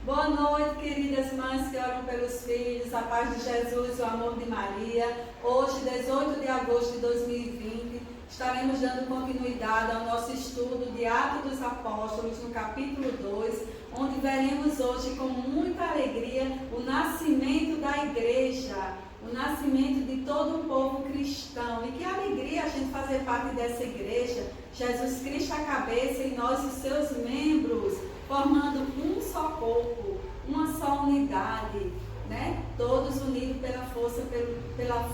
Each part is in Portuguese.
Boa noite, queridas mães que oram pelos filhos, a paz de Jesus, o amor de Maria. Hoje, 18 de agosto de 2020, estaremos dando continuidade ao nosso estudo de Atos dos Apóstolos, no capítulo 2, onde veremos hoje com muita alegria o nascimento da igreja, o nascimento de todo o povo cristão. E que alegria a gente fazer parte dessa igreja, Jesus Cristo a cabeça e nós os seus membros, formando um só corpo, uma só unidade, né? Todos unidos pela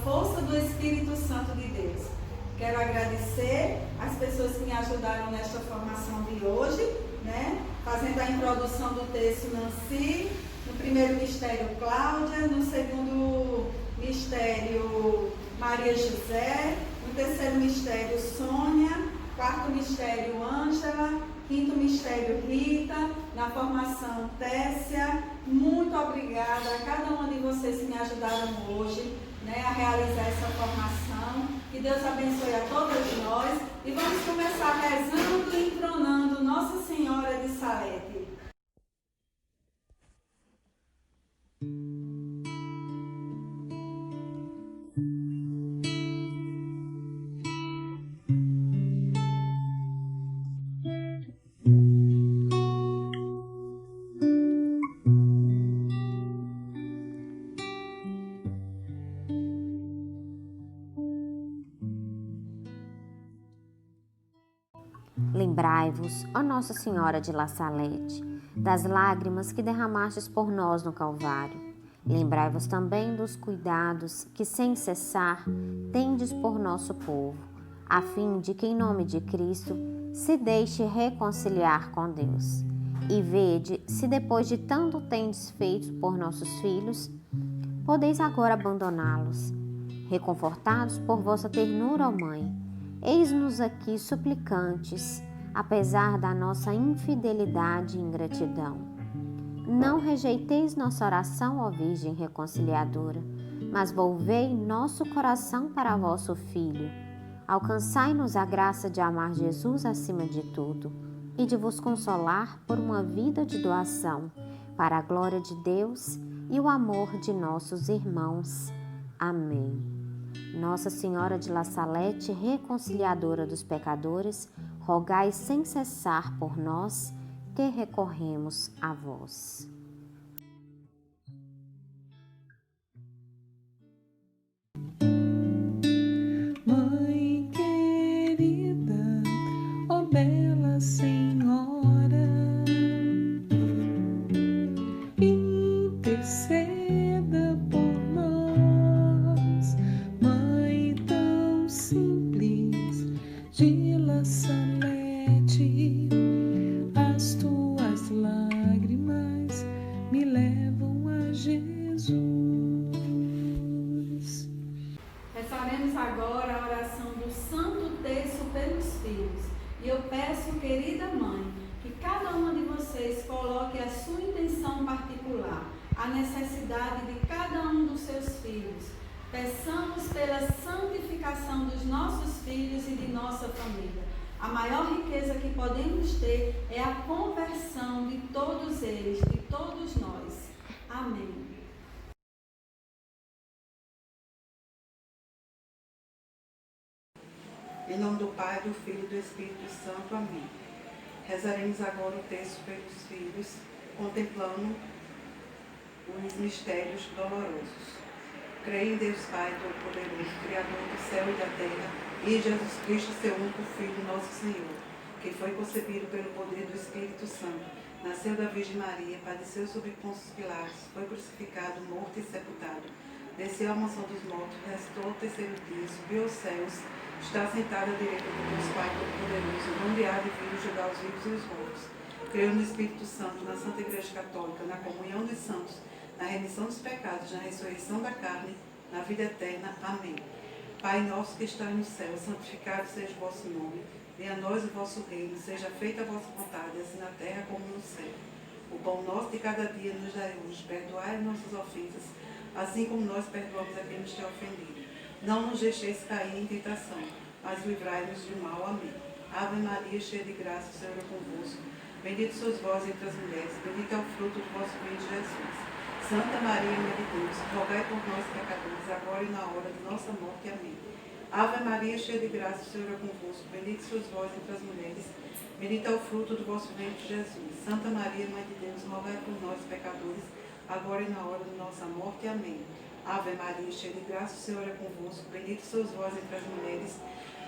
força do Espírito Santo de Deus. Quero agradecer as pessoas que me ajudaram nesta formação de hoje, né? Fazendo a introdução do texto, Nancy, no primeiro mistério, Cláudia, no segundo mistério, Maria José, no terceiro mistério, Sônia, quarto mistério, Ângela, quinto mistério, Rita, na formação, Tessia. Muito obrigada a cada uma de vocês que me ajudaram hoje, né, a realizar essa formação. Que Deus abençoe a todos nós. E vamos começar rezando e entronando Nossa Senhora de Salete. Lembrai-vos, ó Nossa Senhora de La Salete, das lágrimas que derramastes por nós no Calvário. Lembrai-vos também dos cuidados que, sem cessar, tendes por nosso povo, a fim de que, em nome de Cristo, se deixe reconciliar com Deus. E vede se, depois de tanto tendes feito por nossos filhos, podeis agora abandoná-los. Reconfortados por vossa ternura, ó Mãe, eis-nos aqui suplicantes, apesar da nossa infidelidade e ingratidão. Não rejeiteis nossa oração, ó Virgem Reconciliadora, mas volvei nosso coração para vosso Filho. Alcançai-nos a graça de amar Jesus acima de tudo e de vos consolar por uma vida de doação, para a glória de Deus e o amor de nossos irmãos. Amém. Nossa Senhora de La Salete, reconciliadora dos pecadores, rogai sem cessar por nós, que recorremos a vós. Mãe querida, ó bela Senhora, interceda por nós, Mãe tão simples de La Salete, as tuas lágrimas me levam a Jesus. Rezaremos agora a oração do Santo Terço pelos filhos. E eu peço, querida mãe, que cada uma de vocês coloque a sua intenção particular, a necessidade de cada um dos seus filhos. Peçamos pela santificação dos nossos filhos e de nossa família. A maior riqueza que podemos ter é a conversão de todos eles, de todos nós. Amém. Em nome do Pai, do Filho e do Espírito Santo. Amém. Rezaremos agora o texto pelos filhos, contemplando os mistérios dolorosos. Creio em Deus Pai Todo-Poderoso, Criador do céu e da terra, e em Jesus Cristo, seu único Filho, nosso Senhor, que foi concebido pelo poder do Espírito Santo, nasceu da Virgem Maria, padeceu sob Pôncio Pilatos, foi crucificado, morto e sepultado, desceu à mansão dos mortos, restou ao terceiro dia, subiu aos céus, está sentado à direita do Deus Pai Todo-Poderoso, onde há de vir julgar os vivos e os mortos. Creio no Espírito Santo, na Santa Igreja Católica, na comunhão dos santos, na remissão dos pecados, na ressurreição da carne, na vida eterna. Amém. Pai nosso que estás no céu, santificado seja o vosso nome. Venha a nós o vosso reino, seja feita a vossa vontade, assim na terra como no céu. O pão nosso de cada dia nos dai hoje, perdoai as nossas ofensas, assim como nós perdoamos a quem nos tem ofendido. Não nos deixeis cair em tentação, mas livrai-nos do mal. Amém. Ave Maria, cheia de graça, o Senhor é convosco. Bendito sois vós entre as mulheres, bendito é o fruto do vosso ventre, Jesus. Santa Maria, Mãe de Deus, rogai por nós, pecadores, agora e na hora de nossa morte. Amém. Ave Maria, cheia de graça, o Senhor é convosco. Bendito sois vós entre as mulheres, bendito é o fruto do vosso ventre, Jesus. Santa Maria, Mãe de Deus, rogai por nós, pecadores, agora e na hora de nossa morte. Amém. Ave Maria, cheia de graça, o Senhor é convosco. Bendito sois vós entre as mulheres,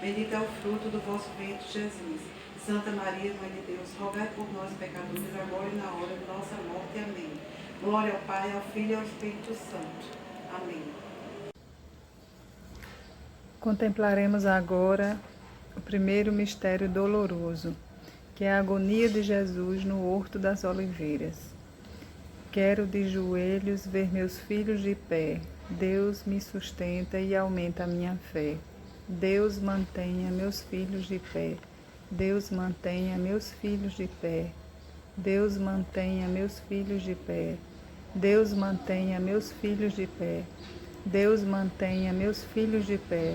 bendito é o fruto do vosso ventre, Jesus. Santa Maria, Mãe de Deus, rogai por nós, pecadores, agora e na hora de nossa morte. Amém. Glória ao Pai, ao Filho e ao Espírito Santo. Amém. Contemplaremos agora o primeiro mistério doloroso, que é a agonia de Jesus no Horto das Oliveiras. Quero de joelhos ver meus filhos de pé. Deus me sustenta e aumenta a minha fé. Deus mantenha meus filhos de pé. Deus mantenha meus filhos de pé. Deus mantenha meus filhos de pé. Deus mantenha meus filhos de pé. Deus mantenha meus filhos de pé.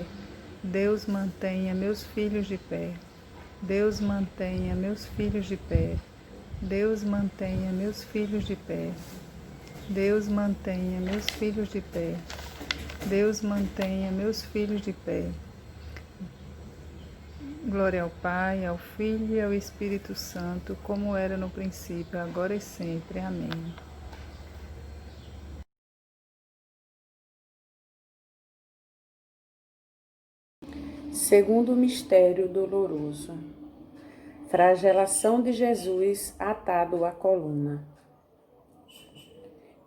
Deus mantenha meus filhos de pé. Deus mantenha meus filhos de pé. Deus mantenha meus filhos de pé. Deus mantenha meus filhos de pé. Deus mantenha meus filhos de pé. Glória ao Pai, ao Filho e ao Espírito Santo, como era no princípio, agora e sempre. Amém. Segundo mistério doloroso. Flagelação de Jesus atado à coluna.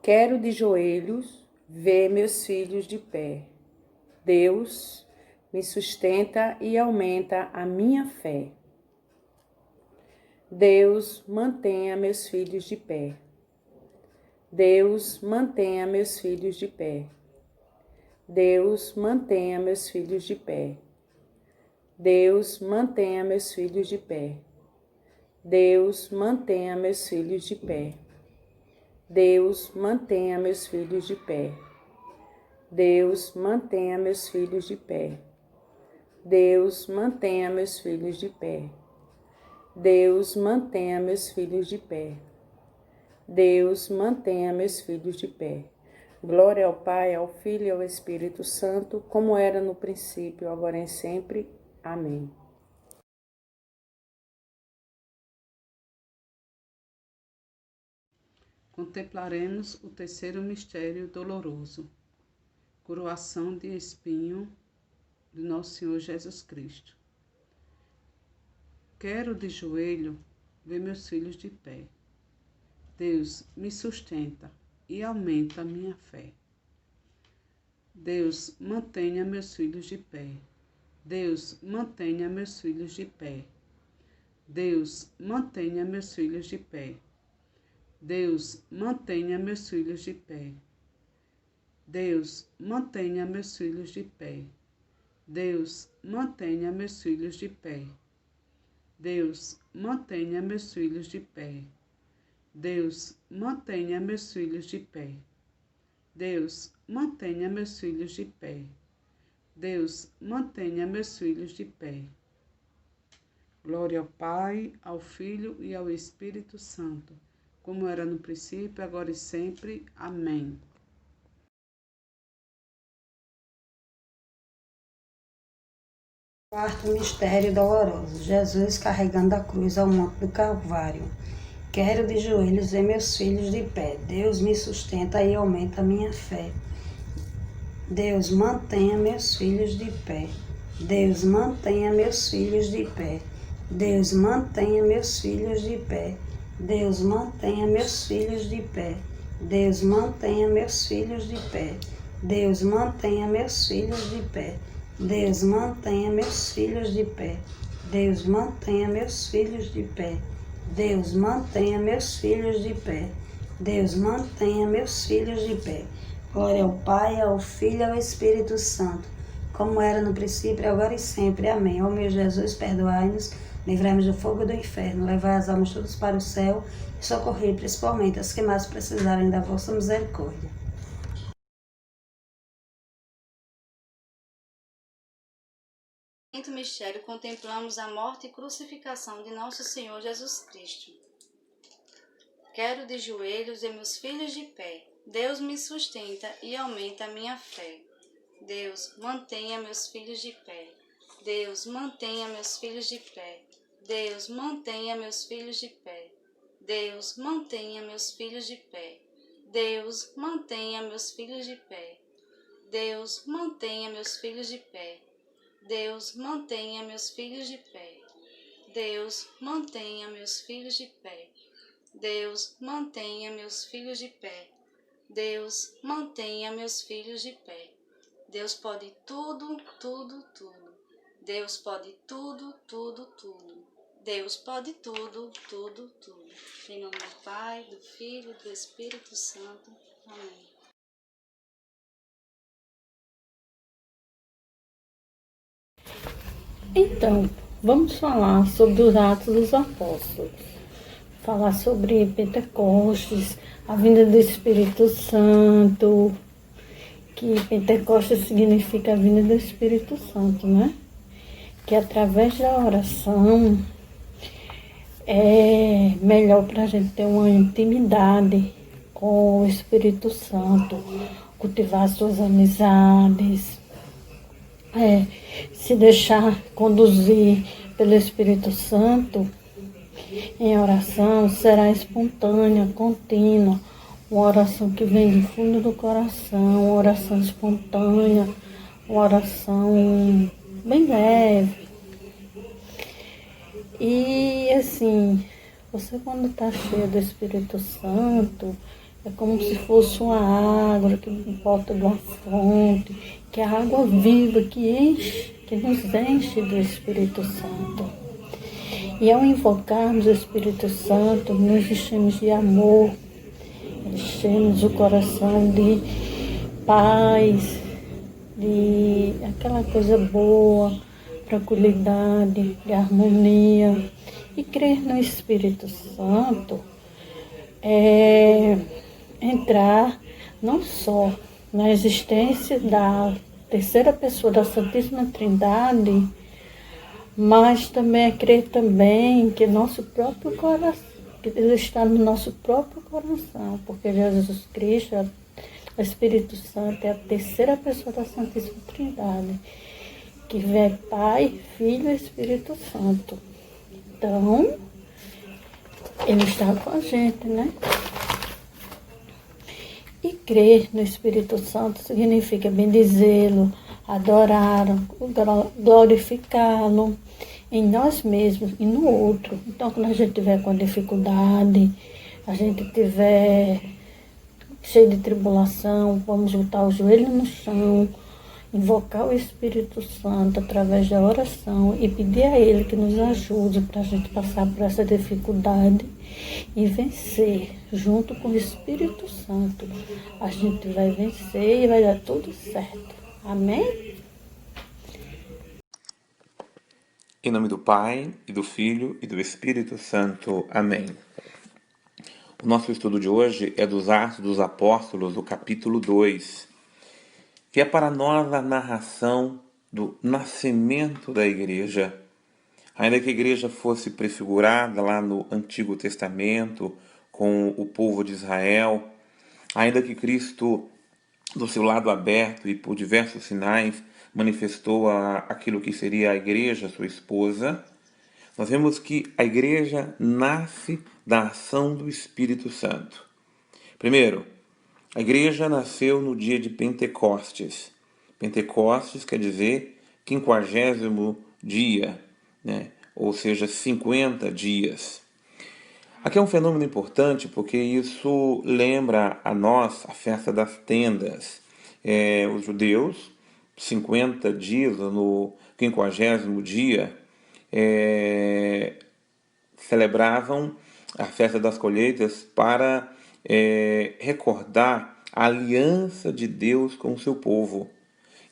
Quero de joelhos ver meus filhos de pé. Deus me sustenta e aumenta a minha fé. Deus mantenha meus filhos de pé. Deus mantenha meus filhos de pé. Deus mantenha meus filhos de pé. Deus mantenha meus filhos de pé. Deus mantenha meus filhos de pé. Deus mantenha meus filhos de pé. Deus mantenha meus filhos de pé. Deus mantenha meus filhos de pé. Deus mantenha meus filhos de pé. Deus mantenha meus filhos de pé. Glória ao Pai, ao Filho e ao Espírito Santo, como era no princípio, agora e sempre. Amém. Contemplaremos o terceiro mistério doloroso, coroação de espinho de nosso Senhor Jesus Cristo. Quero de joelho ver meus filhos de pé. Deus me sustenta e aumenta a minha fé. Deus mantenha meus filhos de pé. Deus mantenha meus filhos de pé. Deus mantenha meus filhos de pé. Deus mantenha meus filhos de pé. Deus mantenha meus filhos de pé. Deus mantenha meus filhos de pé. Deus mantenha meus filhos de pé. Deus mantenha meus filhos de pé. Deus mantenha meus filhos de pé. Deus mantenha meus filhos de pé. Glória ao Pai, ao Filho e ao Espírito Santo, como era no princípio, agora e sempre. Amém. Quarto mistério doloroso. Jesus carregando a cruz ao monte do Calvário. Quero de joelhos ver meus filhos de pé. Deus me sustenta e aumenta a minha fé. Deus mantenha meus filhos de pé. Deus mantenha meus filhos de pé. Deus mantenha meus filhos de pé. Deus mantenha meus filhos de pé. Deus mantenha meus filhos de pé. Deus mantenha meus filhos de pé. Deus mantenha meus filhos de pé. Deus mantenha meus filhos de pé. Deus mantenha meus filhos de pé. Deus mantenha meus filhos de pé. Glória ao Pai, ao Filho e ao Espírito Santo, como era no princípio, agora e sempre. Amém. Ó meu Jesus, perdoai-nos, livrai-nos do fogo do inferno, levai as almas todas para o céu e socorrei principalmente as que mais precisarem da vossa misericórdia. No quinto mistério, contemplamos a morte e crucificação de nosso Senhor Jesus Cristo. Quero de joelhos e meus filhos de pé. Deus me sustenta e aumenta a minha fé. Deus, mantenha meus filhos de pé. Deus, mantenha meus filhos de pé. Deus, mantenha meus filhos de pé. Deus, mantenha meus filhos de pé. Deus, mantenha meus filhos de pé. Deus, mantenha meus filhos de pé. Deus, mantenha meus filhos de pé. Deus, mantenha meus filhos de pé. Deus, mantenha meus filhos de pé. Deus, mantenha meus filhos de pé. Deus pode tudo, tudo, tudo. Deus pode tudo, tudo, tudo. Deus pode tudo, tudo, tudo. Em nome do Pai, do Filho e do Espírito Santo. Amém. Então, vamos falar sobre os Atos dos Apóstolos. Falar sobre Pentecostes, a vinda do Espírito Santo, que Pentecostes significa a vinda do Espírito Santo, né? Que através da oração é melhor para a gente ter uma intimidade com o Espírito Santo, cultivar suas amizades, se deixar conduzir pelo Espírito Santo em oração, será espontânea, contínua, uma oração que vem do fundo do coração, uma oração espontânea, uma oração bem leve. E assim, você quando está cheio do Espírito Santo, é como se fosse uma água que volta de uma fonte, que é a água viva que enche, que nos enche do Espírito Santo. E ao invocarmos o Espírito Santo, nos enchemos de amor, enchemos o coração de paz, de aquela coisa boa, tranquilidade, de harmonia. E crer no Espírito Santo é entrar não só na existência da terceira pessoa da Santíssima Trindade, mas também é crer também que nosso próprio coração, que Deus está no nosso próprio coração, porque Jesus Cristo, o Espírito Santo, é a terceira pessoa da Santíssima Trindade, que é Pai, Filho e Espírito Santo. Então, Ele está com a gente, né? E crer no Espírito Santo significa bendizê-lo, adorá-lo, glorificá-lo em nós mesmos e no outro. Então, quando a gente estiver com dificuldade, a gente estiver cheio de tribulação, vamos botar o joelho no chão, invocar o Espírito Santo através da oração e pedir a Ele que nos ajude para a gente passar por essa dificuldade e vencer. Junto com o Espírito Santo, a gente vai vencer e vai dar tudo certo. Amém? Em nome do Pai, e do Filho, e do Espírito Santo. Amém. O nosso estudo de hoje é dos Atos dos Apóstolos, do capítulo 2, que é para nós a narração do nascimento da igreja. Ainda que a igreja fosse prefigurada lá no Antigo Testamento, com o povo de Israel, ainda que Cristo, do seu lado aberto e por diversos sinais, manifestou aquilo que seria a igreja, sua esposa, nós vemos que a igreja nasce da ação do Espírito Santo. Primeiro, a igreja nasceu no dia de Pentecostes. Pentecostes quer dizer 50º dia, né? Ou seja, 50 dias. Aqui é um fenômeno importante porque isso lembra a nós a festa das tendas. Os judeus, 50 dias, no 50º dia, celebravam a festa das colheitas para recordar a aliança de Deus com o seu povo.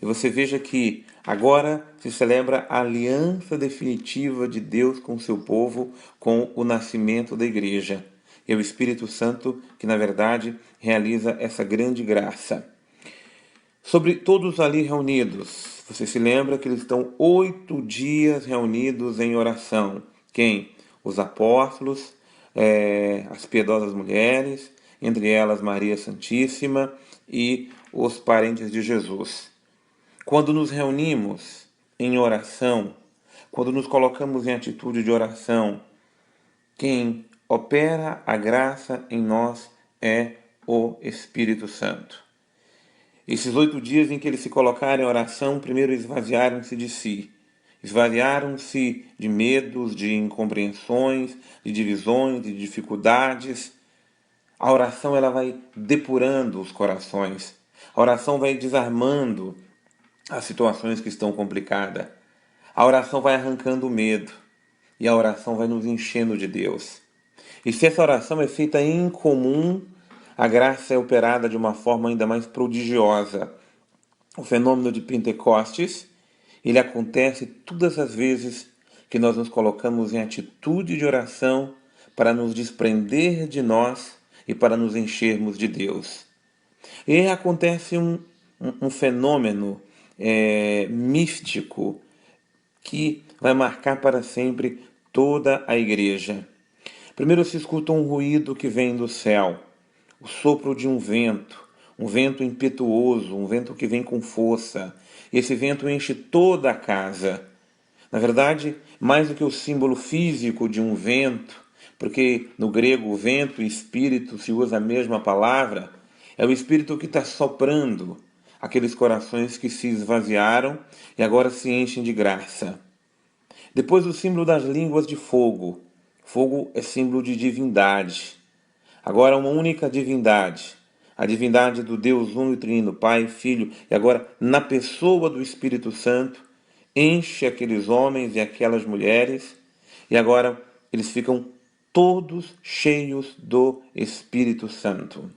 E você veja que agora se celebra a aliança definitiva de Deus com o seu povo, com o nascimento da igreja. E é o Espírito Santo que, na verdade, realiza essa grande graça. Sobre todos ali reunidos, você se lembra que eles estão 8 dias reunidos em oração. Quem? Os apóstolos, as piedosas mulheres, entre elas Maria Santíssima e os parentes de Jesus. Quando nos reunimos em oração, quando nos colocamos em atitude de oração, quem opera a graça em nós é o Espírito Santo. Esses 8 dias em que eles se colocaram em oração, primeiro esvaziaram-se de si. Esvaziaram-se de medos, de incompreensões, de divisões, de dificuldades. A oração ela vai depurando os corações. A oração vai desarmando as situações que estão complicadas. A oração vai arrancando o medo. E a oração vai nos enchendo de Deus. E se essa oração é feita em comum, a graça é operada de uma forma ainda mais prodigiosa. O fenômeno de Pentecostes, ele acontece todas as vezes que nós nos colocamos em atitude de oração para nos desprender de nós e para nos enchermos de Deus. E acontece um fenômeno místico que vai marcar para sempre toda a igreja. Primeiro se escuta um ruído que vem do céu, o sopro de um vento impetuoso, um vento que vem com força. Esse vento enche toda a casa. Na verdade, mais do que o símbolo físico de um vento, porque no grego vento e espírito se usa a mesma palavra, é o espírito que está soprando aqueles corações que se esvaziaram e agora se enchem de graça. Depois o símbolo das línguas de fogo. Fogo é símbolo de divindade. Agora uma única divindade. A divindade do Deus Uno e Trino, Pai, Filho, e agora na pessoa do Espírito Santo, enche aqueles homens e aquelas mulheres, e agora eles ficam todos cheios do Espírito Santo.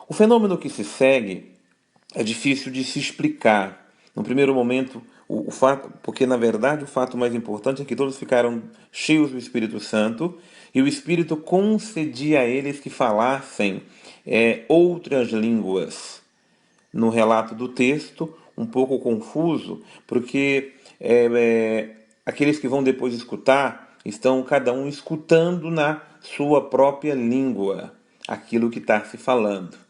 O fenômeno que se segue é difícil de se explicar. No primeiro momento, o fato, porque na verdade o fato mais importante é que todos ficaram cheios do Espírito Santo e o Espírito concedia a eles que falassem outras línguas. No relato do texto, um pouco confuso, porque aqueles que vão depois escutar estão cada um escutando na sua própria língua aquilo que está se falando.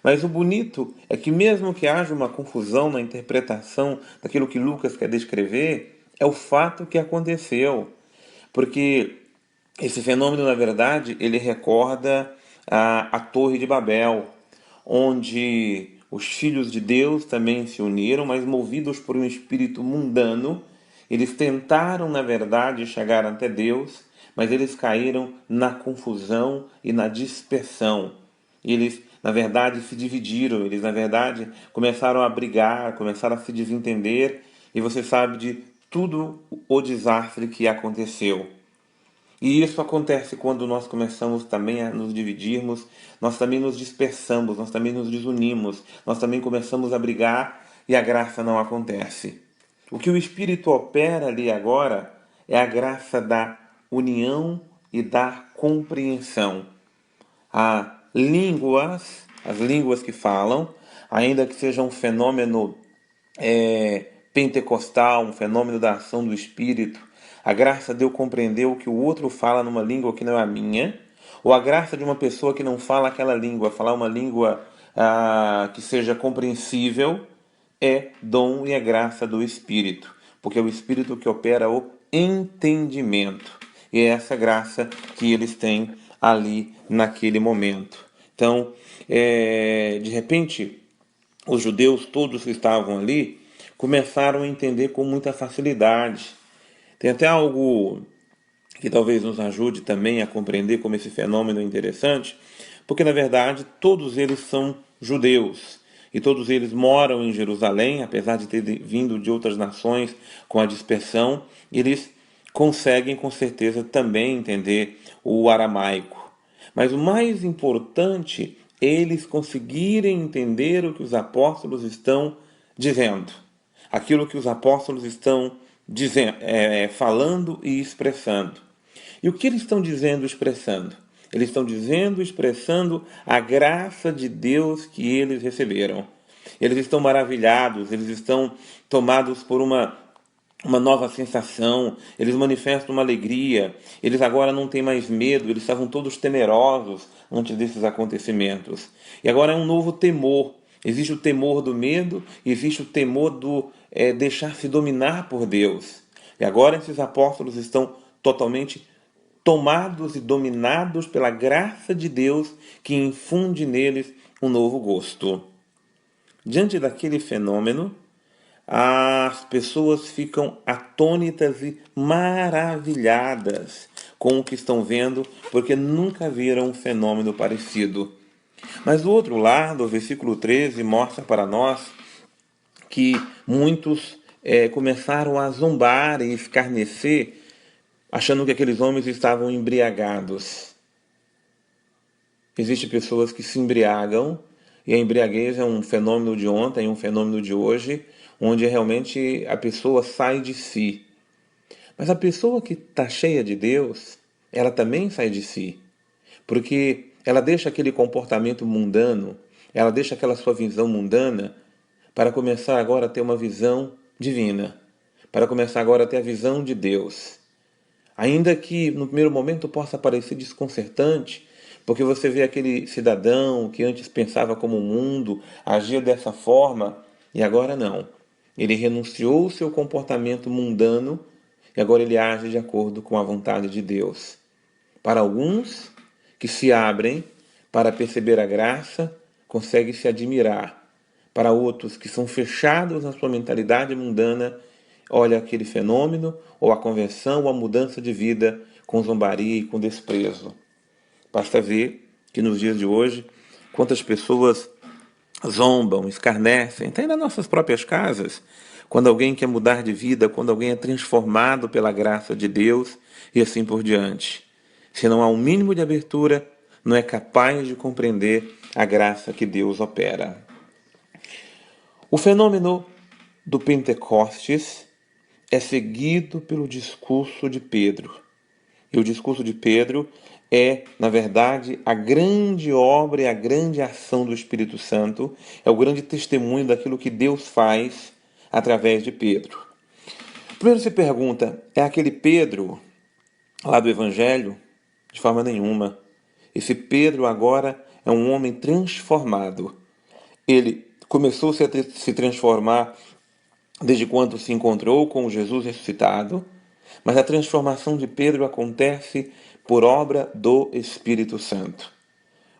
Mas o bonito é que mesmo que haja uma confusão na interpretação daquilo que Lucas quer descrever, é o fato que aconteceu. Porque esse fenômeno, na verdade, ele recorda a Torre de Babel, onde os filhos de Deus também se uniram, mas movidos por um espírito mundano, eles tentaram, na verdade, chegar até Deus, mas eles caíram na confusão e na dispersão. Eles, na verdade, se dividiram, eles, na verdade, começaram a brigar, começaram a se desentender, e você sabe de tudo o desastre que aconteceu. E isso acontece quando nós começamos também a nos dividirmos, nós também nos dispersamos, nós também nos desunimos, nós também começamos a brigar e a graça não acontece. O que o Espírito opera ali agora é a graça da união e da compreensão. As línguas que falam, ainda que seja um fenômeno pentecostal, um fenômeno da ação do Espírito, a graça de eu compreender o que o outro fala numa língua que não é a minha, ou a graça de uma pessoa que não fala aquela língua, falar uma língua que seja compreensível, é dom e é graça do Espírito, porque é o Espírito que opera o entendimento, e é essa graça que eles têm ali naquele momento. Então, de repente, os judeus todos que estavam ali começaram a entender com muita facilidade. Tem até algo que talvez nos ajude também a compreender como esse fenômeno é interessante, porque na verdade todos eles são judeus e todos eles moram em Jerusalém, apesar de terem vindo de outras nações com a dispersão, eles conseguem com certeza também entender o aramaico. Mas o mais importante é eles conseguirem entender o que os apóstolos estão dizendo, aquilo que os apóstolos estão dizendo, falando e expressando. E o que eles estão dizendo e expressando? Eles estão dizendo e expressando a graça de Deus que eles receberam. Eles estão maravilhados, eles estão tomados por uma uma nova sensação, eles manifestam uma alegria, eles agora não têm mais medo, eles estavam todos temerosos antes desses acontecimentos. E agora é um novo temor. Existe o temor do medo e existe o temor do deixar-se dominar por Deus. E agora esses apóstolos estão totalmente tomados e dominados pela graça de Deus que infunde neles um novo gosto. Diante daquele fenômeno, as pessoas ficam atônitas e maravilhadas com o que estão vendo, porque nunca viram um fenômeno parecido. Mas do outro lado, o versículo 13 mostra para nós que muitos começaram a zombar e escarnecer, achando que aqueles homens estavam embriagados. Existem pessoas que se embriagam, e a embriaguez é um fenômeno de ontem, um fenômeno de hoje, onde realmente a pessoa sai de si. Mas a pessoa que está cheia de Deus, ela também sai de si, porque ela deixa aquele comportamento mundano, ela deixa aquela sua visão mundana para começar agora a ter uma visão divina, para começar agora a ter a visão de Deus. Ainda que no primeiro momento possa parecer desconcertante, porque você vê aquele cidadão que antes pensava como o mundo, agia dessa forma, e agora não. Ele renunciou ao seu comportamento mundano e agora ele age de acordo com a vontade de Deus. Para alguns que se abrem para perceber a graça, conseguem se admirar. Para outros que são fechados na sua mentalidade mundana, olha aquele fenômeno, ou a conversão, ou a mudança de vida com zombaria e com desprezo. Basta ver que nos dias de hoje, quantas pessoas zombam, escarnecem, até nas nossas próprias casas, quando alguém quer mudar de vida, quando alguém é transformado pela graça de Deus e assim por diante. Se não há um mínimo de abertura, não é capaz de compreender a graça que Deus opera. O fenômeno do Pentecostes é seguido pelo discurso de Pedro. E o discurso de Pedro é, na verdade, a grande obra e a grande ação do Espírito Santo, é o grande testemunho daquilo que Deus faz através de Pedro. Primeiro se pergunta, é aquele Pedro lá do Evangelho? De forma nenhuma. Esse Pedro agora é um homem transformado. Ele começou a se transformar desde quando se encontrou com Jesus ressuscitado, mas a transformação de Pedro acontece por obra do Espírito Santo.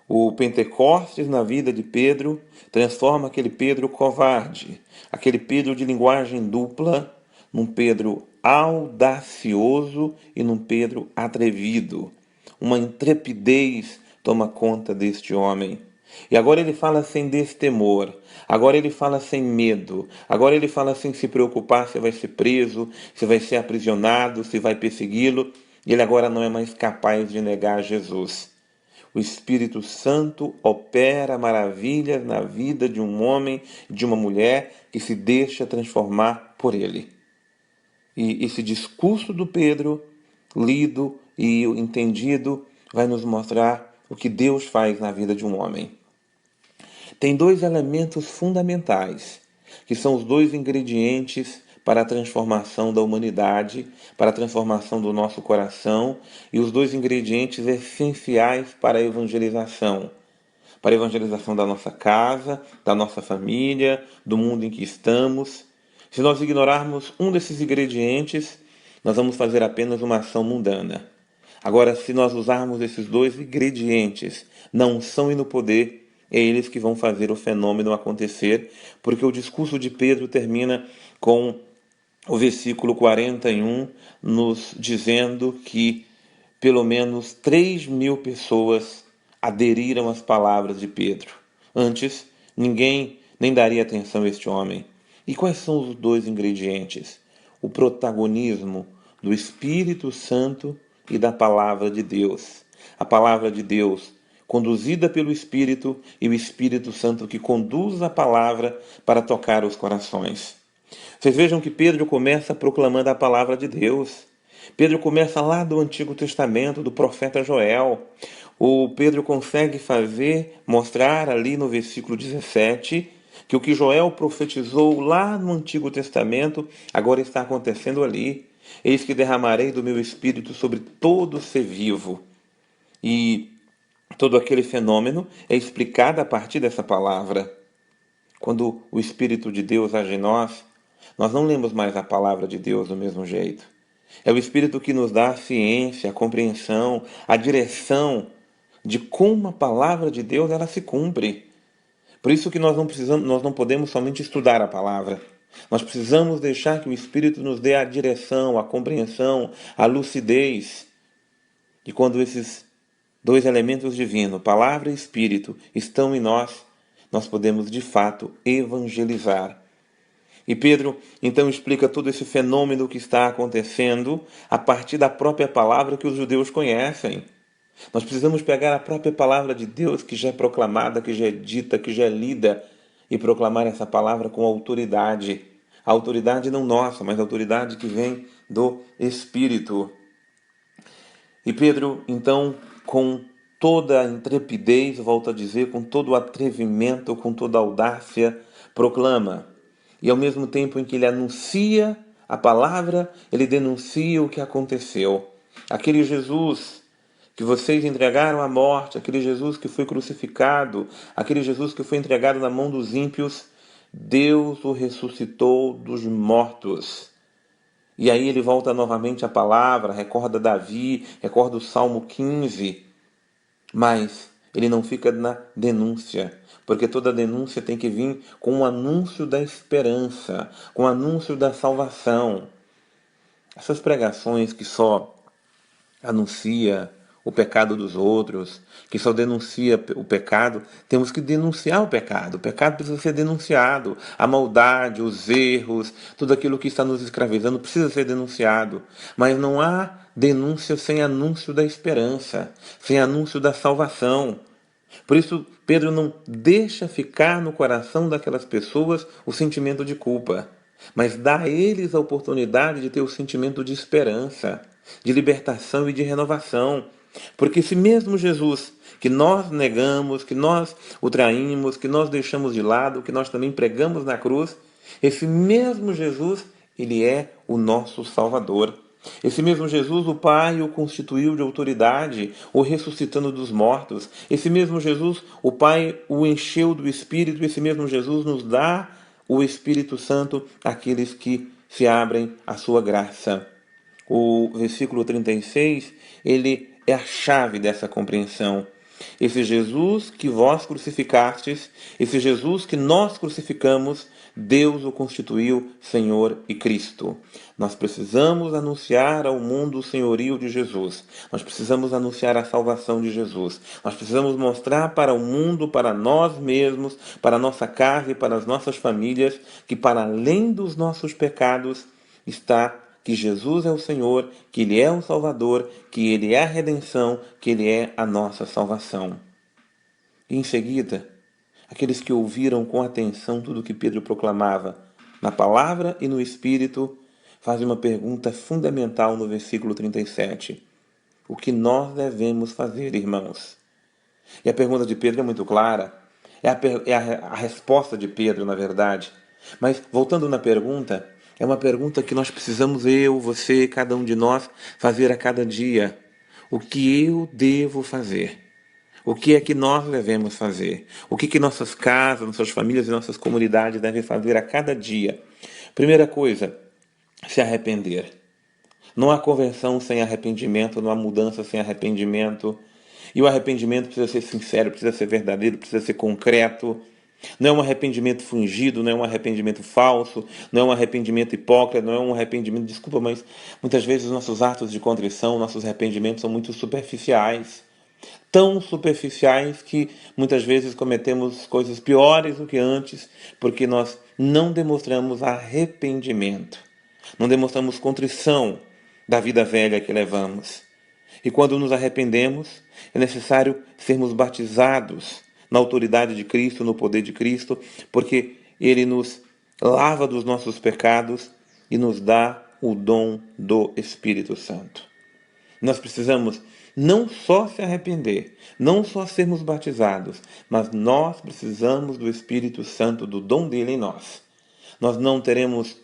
O Pentecostes na vida de Pedro transforma aquele Pedro covarde, aquele Pedro de linguagem dupla, num Pedro audacioso e num Pedro atrevido. Uma intrepidez toma conta deste homem. E agora ele fala sem destemor, agora ele fala sem medo, agora ele fala sem se preocupar se vai ser preso, se vai ser aprisionado, se vai persegui-lo. Ele agora não é mais capaz de negar Jesus. O Espírito Santo opera maravilhas na vida de um homem e de uma mulher que se deixa transformar por ele. E esse discurso do Pedro, lido e entendido, vai nos mostrar o que Deus faz na vida de um homem. Tem dois elementos fundamentais, que são os dois ingredientes para a transformação da humanidade, para a transformação do nosso coração, e os dois ingredientes essenciais para a evangelização da nossa casa, da nossa família, do mundo em que estamos. Se nós ignorarmos um desses ingredientes, nós vamos fazer apenas uma ação mundana. Agora, se nós usarmos esses dois ingredientes, na unção e no poder, é eles que vão fazer o fenômeno acontecer, porque o discurso de Pedro termina com o versículo 41, nos dizendo que pelo menos 3.000 pessoas aderiram às palavras de Pedro. Antes, ninguém nem daria atenção a este homem. E quais são os dois ingredientes? O protagonismo do Espírito Santo e da Palavra de Deus. A Palavra de Deus conduzida pelo Espírito e o Espírito Santo que conduz a palavra para tocar os corações. Vocês vejam que Pedro começa proclamando a palavra de Deus. Pedro começa lá do Antigo Testamento, do profeta Joel. O Pedro consegue mostrar ali no versículo 17, que o que Joel profetizou lá no Antigo Testamento agora está acontecendo ali. Eis que derramarei do meu espírito sobre todo ser vivo. E todo aquele fenômeno é explicado a partir dessa palavra. Quando o Espírito de Deus age em nós, nós não lemos mais a palavra de Deus do mesmo jeito. É o Espírito que nos dá a ciência, a compreensão, a direção de como a palavra de Deus ela se cumpre. Por isso que nós não podemos somente estudar a palavra. Nós precisamos deixar que o Espírito nos dê a direção, a compreensão, a lucidez. E quando esses dois elementos divinos, palavra e Espírito, estão em nós, nós podemos de fato evangelizar. E Pedro então explica todo esse fenômeno que está acontecendo a partir da própria palavra que os judeus conhecem. Nós precisamos pegar a própria palavra de Deus que já é proclamada, que já é dita, que já é lida e proclamar essa palavra com autoridade. A autoridade não nossa, mas a autoridade que vem do Espírito. E Pedro, então, com toda a intrepidez, volto a dizer, com todo o atrevimento, com toda a audácia, proclama. E ao mesmo tempo em que ele anuncia a palavra, ele denuncia o que aconteceu. Aquele Jesus que vocês entregaram à morte, aquele Jesus que foi crucificado, aquele Jesus que foi entregado na mão dos ímpios, Deus o ressuscitou dos mortos. E aí ele volta novamente à palavra, recorda Davi, recorda o Salmo 15, mas ele não fica na denúncia, porque toda denúncia tem que vir com o anúncio da esperança, com o anúncio da salvação. Essas pregações que só anuncia o pecado dos outros, que só denuncia o pecado, temos que denunciar o pecado precisa ser denunciado, a maldade, os erros, tudo aquilo que está nos escravizando precisa ser denunciado, mas não há denúncia sem anúncio da esperança, sem anúncio da salvação. Por isso, Pedro não deixa ficar no coração daquelas pessoas o sentimento de culpa, mas dá a eles a oportunidade de ter o sentimento de esperança, de libertação e de renovação. Porque esse mesmo Jesus que nós negamos, que nós o traímos, que nós deixamos de lado, que nós também pregamos na cruz, esse mesmo Jesus, ele é o nosso Salvador. Esse mesmo Jesus, o Pai o constituiu de autoridade, o ressuscitando dos mortos. Esse mesmo Jesus, o Pai o encheu do Espírito. Esse mesmo Jesus nos dá o Espírito Santo àqueles que se abrem à sua graça. O versículo 36, ele é a chave dessa compreensão. Esse Jesus que vós crucificastes, esse Jesus que nós crucificamos, Deus o constituiu Senhor e Cristo. Nós precisamos anunciar ao mundo o senhorio de Jesus. Nós precisamos anunciar a salvação de Jesus. Nós precisamos mostrar para o mundo, para nós mesmos, para a nossa casa e para as nossas famílias, que para além dos nossos pecados está que Jesus é o Senhor, que Ele é o Salvador, que Ele é a redenção, que Ele é a nossa salvação. E em seguida, aqueles que ouviram com atenção tudo o que Pedro proclamava, na palavra e no Espírito, fazem uma pergunta fundamental no versículo 37. O que nós devemos fazer, irmãos? E a pergunta de Pedro é muito clara. É a resposta de Pedro, na verdade. Mas, voltando na pergunta, é uma pergunta que nós precisamos, eu, você, cada um de nós, fazer a cada dia. O que eu devo fazer? O que é que nós devemos fazer? O que nossas casas, nossas famílias e nossas comunidades devem fazer a cada dia? Primeira coisa, se arrepender. Não há conversão sem arrependimento, não há mudança sem arrependimento. E o arrependimento precisa ser sincero, precisa ser verdadeiro, precisa ser concreto. Não é um arrependimento fingido, não é um arrependimento falso, não é um arrependimento hipócrita, não é um arrependimento... Desculpa, mas muitas vezes os nossos atos de contrição, nossos arrependimentos são muito superficiais. Tão superficiais que muitas vezes cometemos coisas piores do que antes, porque nós não demonstramos arrependimento. Não demonstramos contrição da vida velha que levamos. E quando nos arrependemos, é necessário sermos batizados na autoridade de Cristo, no poder de Cristo, porque Ele nos lava dos nossos pecados e nos dá o dom do Espírito Santo. Nós precisamos não só se arrepender, não só sermos batizados, mas nós precisamos do Espírito Santo, do dom dele em nós. Nós não teremos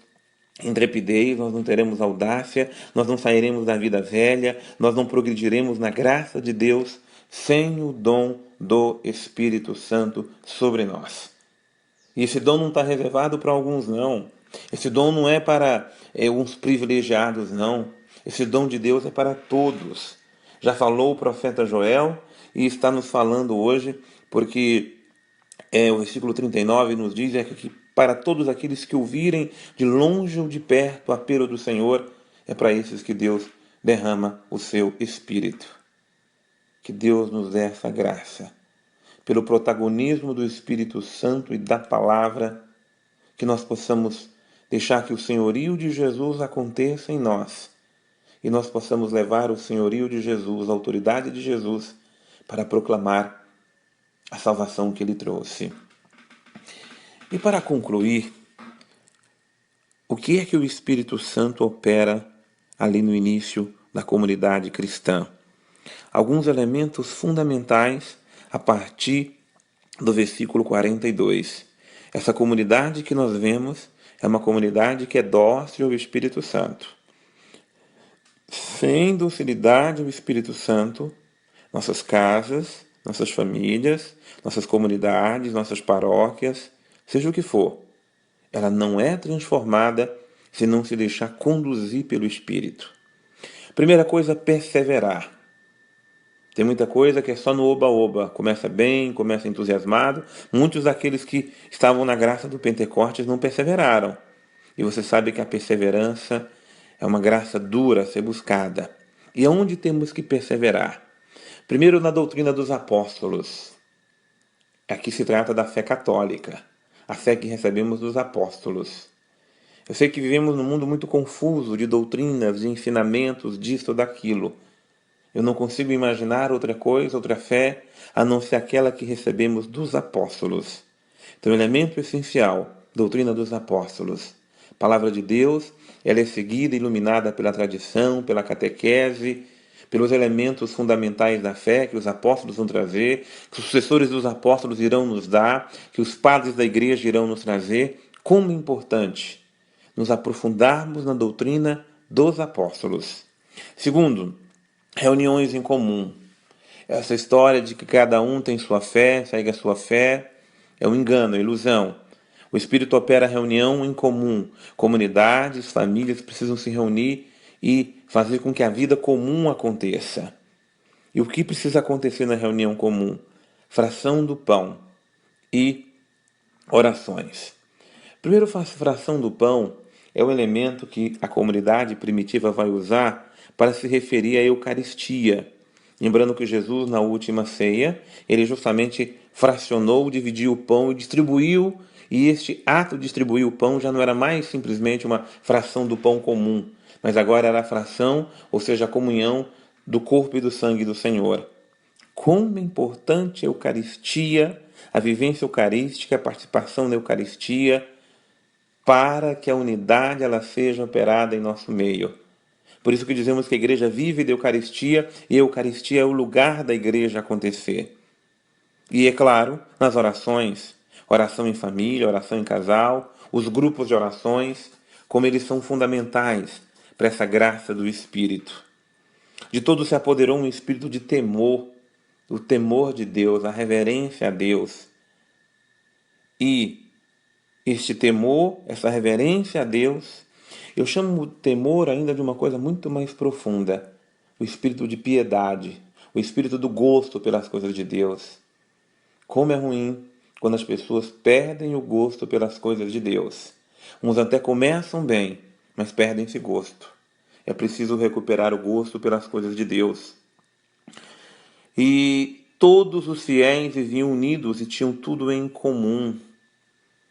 intrepidez, nós não teremos audácia, nós não sairemos da vida velha, nós não progrediremos na graça de Deus sem o dom do Espírito Santo sobre nós. E esse dom não está reservado para alguns, não. Esse dom não é para uns privilegiados, não. Esse dom de Deus é para todos. Já falou o profeta Joel e está nos falando hoje, porque o versículo 39 nos diz que para todos aqueles que ouvirem de longe ou de perto o apelo do Senhor, é para esses que Deus derrama o seu Espírito. Que Deus nos dê essa graça. Pelo protagonismo do Espírito Santo e da Palavra, que nós possamos deixar que o senhorio de Jesus aconteça em nós e nós possamos levar o senhorio de Jesus, a autoridade de Jesus, para proclamar a salvação que Ele trouxe. E para concluir, o que é que o Espírito Santo opera ali no início da comunidade cristã? Alguns elementos fundamentais a partir do versículo 42. Essa comunidade que nós vemos é uma comunidade que é dócil ao Espírito Santo. Sem docilidade ao Espírito Santo, nossas casas, nossas famílias, nossas comunidades, nossas paróquias, seja o que for, ela não é transformada se não se deixar conduzir pelo Espírito. Primeira coisa, perseverar. Tem muita coisa que é só no oba-oba. Começa bem, começa entusiasmado. Muitos daqueles que estavam na graça do Pentecostes não perseveraram. E você sabe que a perseverança é uma graça dura a ser buscada. E aonde temos que perseverar? Primeiro, na doutrina dos apóstolos. Aqui se trata da fé católica, a fé que recebemos dos apóstolos. Eu sei que vivemos num mundo muito confuso de doutrinas, de ensinamentos, disso ou daquilo. Eu não consigo imaginar outra coisa, outra fé, a não ser aquela que recebemos dos apóstolos. Então, elemento essencial, doutrina dos apóstolos. Palavra de Deus, ela é seguida e iluminada pela tradição, pela catequese, pelos elementos fundamentais da fé que os apóstolos vão trazer, que os sucessores dos apóstolos irão nos dar, que os padres da igreja irão nos trazer. Como é importante nos aprofundarmos na doutrina dos apóstolos. Segundo, reuniões em comum. Essa história de que cada um tem sua fé, segue a sua fé, é um engano, é ilusão. O Espírito opera a reunião em comum. Comunidades, famílias precisam se reunir e fazer com que a vida comum aconteça. E o que precisa acontecer na reunião comum? Fração do pão e orações. Primeiro, fração do pão é o elemento que a comunidade primitiva vai usar para se referir à Eucaristia. Lembrando que Jesus, na última ceia, ele justamente fracionou, dividiu o pão e distribuiu, e este ato de distribuir o pão já não era mais simplesmente uma fração do pão comum, mas agora era a fração, ou seja, a comunhão do corpo e do sangue do Senhor. Como é importante a Eucaristia, a vivência eucarística, a participação na Eucaristia, para que a unidade ela seja operada em nosso meio. Por isso que dizemos que a igreja vive da Eucaristia e a Eucaristia é o lugar da igreja acontecer. E é claro, nas orações, oração em família, oração em casal, os grupos de orações, como eles são fundamentais para essa graça do Espírito. De todo se apoderou um espírito de temor, o temor de Deus, a reverência a Deus. E este temor, essa reverência a Deus, eu chamo o temor ainda de uma coisa muito mais profunda, o espírito de piedade, o espírito do gosto pelas coisas de Deus. Como é ruim quando as pessoas perdem o gosto pelas coisas de Deus. Uns até começam bem, mas perdem esse gosto. É preciso recuperar o gosto pelas coisas de Deus. E todos os fiéis viviam unidos e tinham tudo em comum.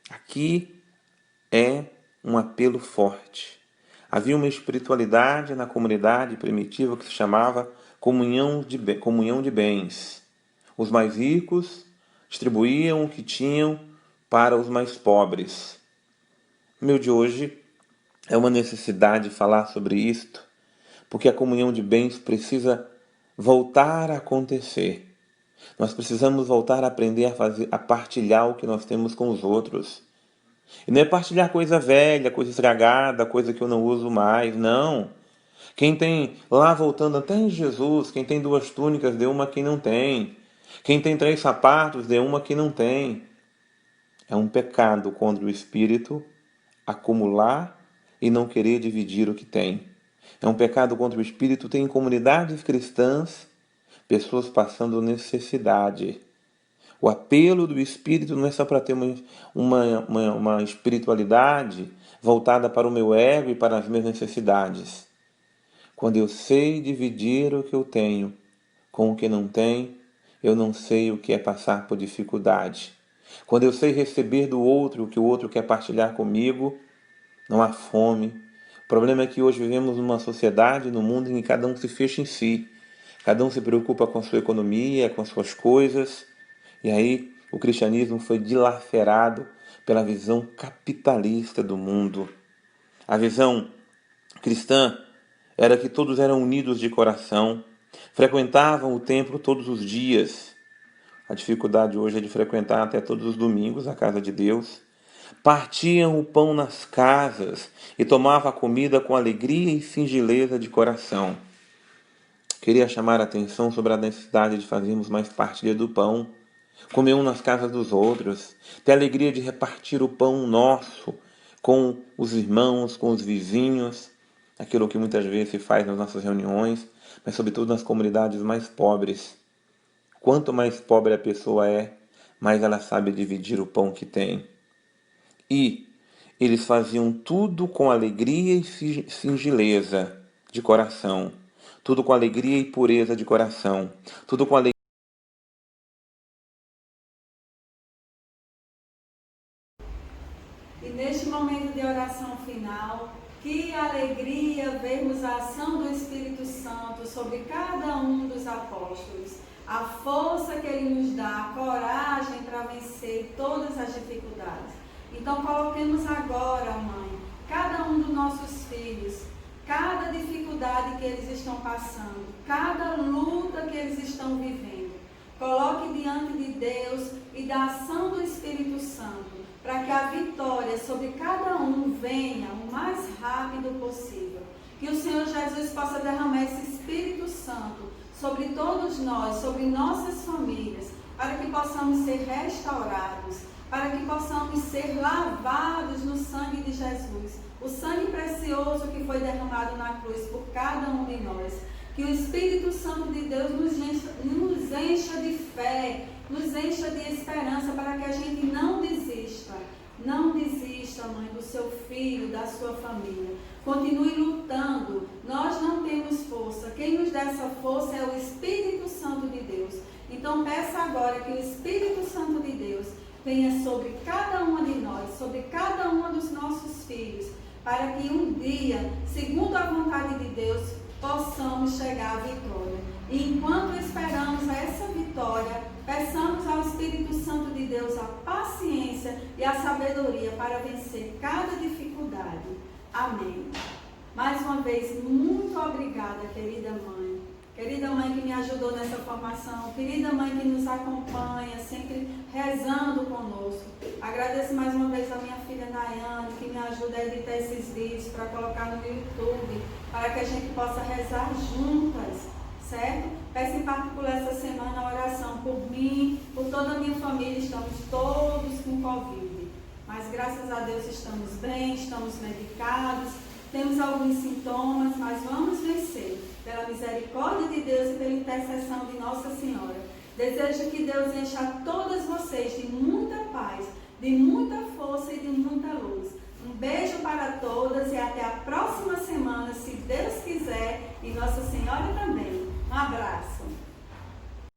Aqui é um apelo forte. Havia uma espiritualidade na comunidade primitiva que se chamava comunhão de bens. Os mais ricos distribuíam o que tinham para os mais pobres. O meu de hoje é uma necessidade falar sobre isto, porque a comunhão de bens precisa voltar a acontecer. Nós precisamos voltar a aprender a partilhar o que nós temos com os outros. E não é partilhar coisa velha, coisa estragada, coisa que eu não uso mais, não. Quem tem, lá voltando até em Jesus, quem tem 2 túnicas, dê uma a quem não tem. Quem tem 3 sapatos, dê uma a quem não tem. É um pecado contra o espírito acumular e não querer dividir o que tem. É um pecado contra o espírito ter em comunidades cristãs pessoas passando necessidade. O apelo do espírito não é só para ter uma espiritualidade voltada para o meu ego e para as minhas necessidades. Quando eu sei dividir o que eu tenho com o que não tem, eu não sei o que é passar por dificuldade. Quando eu sei receber do outro o que o outro quer partilhar comigo, não há fome. O problema é que hoje vivemos numa sociedade, num mundo em que cada um se fecha em si. Cada um se preocupa com a sua economia, com as suas coisas. E aí o cristianismo foi dilacerado pela visão capitalista do mundo. A visão cristã era que todos eram unidos de coração, frequentavam o templo todos os dias. A dificuldade hoje é de frequentar até todos os domingos a casa de Deus. Partiam o pão nas casas e tomavam a comida com alegria e singeleza de coração. Queria chamar a atenção sobre a necessidade de fazermos mais partilha do pão, comer um nas casas dos outros, ter a alegria de repartir o pão nosso com os irmãos, com os vizinhos, aquilo que muitas vezes se faz nas nossas reuniões, mas sobretudo nas comunidades mais pobres. Quanto mais pobre a pessoa é, mais ela sabe dividir o pão que tem. E eles faziam tudo com alegria e singeleza de coração, tudo com alegria e pureza de coração, tudo com alegria. E neste momento de oração final, que alegria vermos a ação do Espírito Santo sobre cada um dos apóstolos, a força que ele nos dá, a coragem para vencer todas as dificuldades. Então coloquemos agora, mãe, cada um dos nossos filhos, cada dificuldade que eles estão passando, cada luta que eles estão vivendo. Coloque diante de Deus e da ação do Espírito Santo, para que a vitória sobre cada um venha o mais rápido possível. Que o Senhor Jesus possa derramar esse Espírito Santo sobre todos nós, sobre nossas famílias, para que possamos ser restaurados, para que possamos ser lavados no sangue de Jesus, o sangue precioso que foi derramado na cruz por cada um de nós. Que o Espírito Santo de Deus nos encha de fé, nos encha de esperança, para que a gente não desista. Não desista, mãe, do seu filho, da sua família. Continue lutando. Nós não temos força. Quem nos dá essa força é o Espírito Santo de Deus. Então peça agora que o Espírito Santo de Deus venha sobre cada uma de nós, sobre cada um dos nossos filhos, para que um dia, segundo a vontade de Deus, possamos chegar à vitória. E enquanto esperamos essa vitória, peçamos ao Espírito Santo de Deus a paciência e a sabedoria para vencer cada dificuldade. Amém. Mais uma vez, muito obrigada, querida mãe. Querida mãe que me ajudou nessa formação, querida mãe que nos acompanha, sempre rezando conosco. Agradeço mais uma vez a minha filha Nayane, que me ajuda a editar esses vídeos para colocar no YouTube, para que a gente possa rezar juntas, certo? Peço em particular essa semana a oração por mim, por toda a minha família. Estamos todos com Covid, mas graças a Deus estamos bem, estamos medicados, temos alguns sintomas, mas vamos vencer. Pela misericórdia de Deus e pela intercessão de Nossa Senhora. Desejo que Deus encha todas vocês de muita paz, de muita força e de muita luz. Um beijo para todas e até a próxima semana, se Deus quiser.